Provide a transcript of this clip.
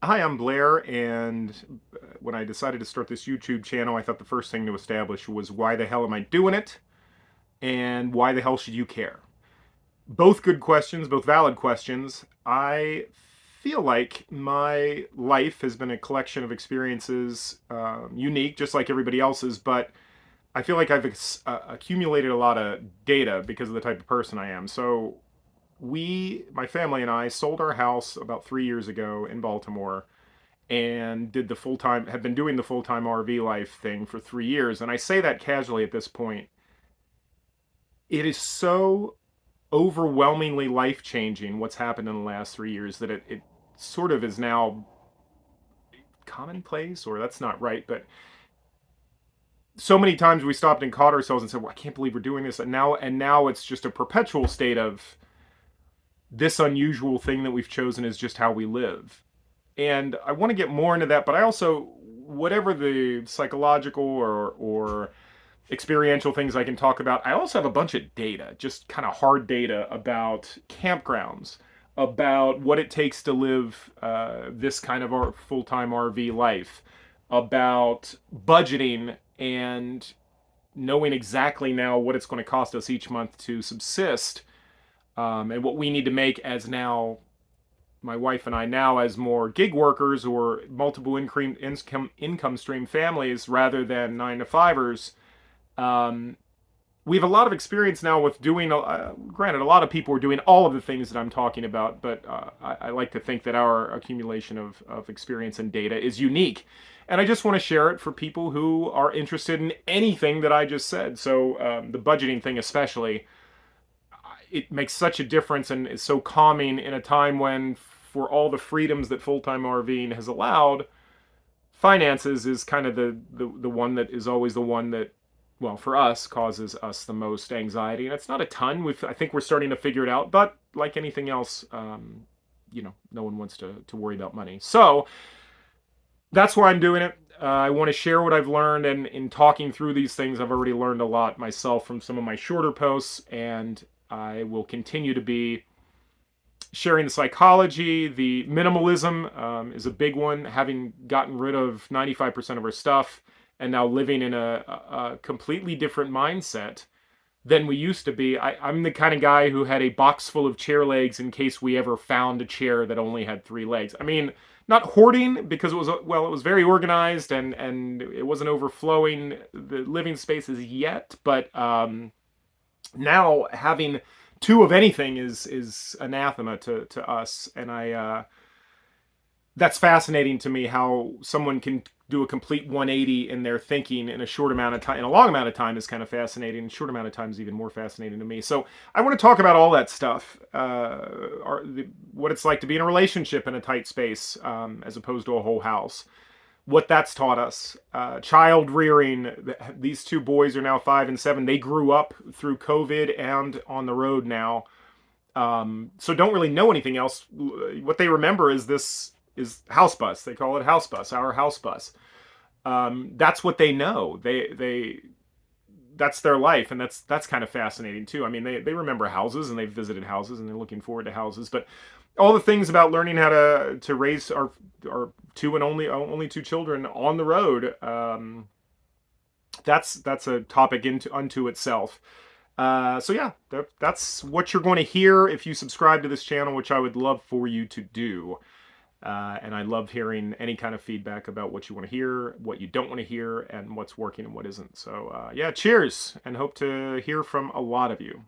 Hi, I'm Blair, and when I decided to start this YouTube channel, I thought the first thing to establish was why the hell am I doing it, and why the hell should you care? Both good questions, both valid questions. I feel like my life has been a collection of experiences, unique, just like everybody else's, but I feel like I've accumulated a lot of data because of the type of person I am. So my family and I, sold our house about 3 years ago in Baltimore and did the full time, have been doing the full time RV life thing for 3 years. And I say that casually at this point. It is so overwhelmingly life changing what's happened in the last 3 years that it sort of is now commonplace, or that's not right, but so many times we stopped and caught ourselves and said, well, I can't believe we're doing this. And now it's just a perpetual state of this unusual thing that we've chosen is just how we live. And I want to get more into that, but I also, whatever the psychological or experiential things I can talk about, I also have a bunch of data, just kind of hard data about campgrounds, about what it takes to live this kind of full-time RV life, about budgeting and knowing exactly now what it's going to cost us each month to subsist, and what we need to make as now my wife and I now as more gig workers or multiple income stream families rather than 9 to 5ers. Um, we have a lot of experience now with doing. Granted, a lot of people are doing all of the things that I'm talking about, but I like to think that our accumulation of experience and data is unique. And I just want to share it for people who are interested in anything that I just said. So the budgeting thing, especially, it makes such a difference and is so calming in a time when, for all the freedoms that full-time RVing has allowed, finances is kind of the one that is always the one that, well, for us, causes us the most anxiety. And it's not a ton. I think we're starting to figure it out, but like anything else, no one wants to worry about money. So that's why I'm doing it. I want to share what I've learned, and in talking through these things, I've already learned a lot myself from some of my shorter posts, and I will continue to be sharing the psychology. The minimalism is a big one, having gotten rid of 95% of our stuff and now living in a completely different mindset than we used to be. I'm the kind of guy who had a box full of chair legs in case we ever found a chair that only had 3 legs. I mean, not hoarding, because it was very organized and it wasn't overflowing the living spaces yet, but now having two of anything is anathema to us. And I that's fascinating to me, how someone can do a complete 180 in their thinking in a short amount of time. In a long amount of time is kind of fascinating. A short amount of time is even more fascinating to me. So I want to talk about all that stuff, what it's like to be in a relationship in a tight space, as opposed to a whole house, what that's taught us. Child rearing. These two boys are now 5 and 7. They grew up through COVID and on the road now. So don't really know anything else. What they remember is this is house bus. They call it house bus, our house bus. That's what they know. They that's their life, and that's kind of fascinating too. I mean, they remember houses and they've visited houses and they're looking forward to houses, but all the things about learning how to raise our two and only two children on the road. That's a topic unto itself. So yeah, that's what you're going to hear if you subscribe to this channel, which I would love for you to do. And I love hearing any kind of feedback about what you want to hear, what you don't want to hear, and what's working and what isn't. So yeah, cheers, and hope to hear from a lot of you.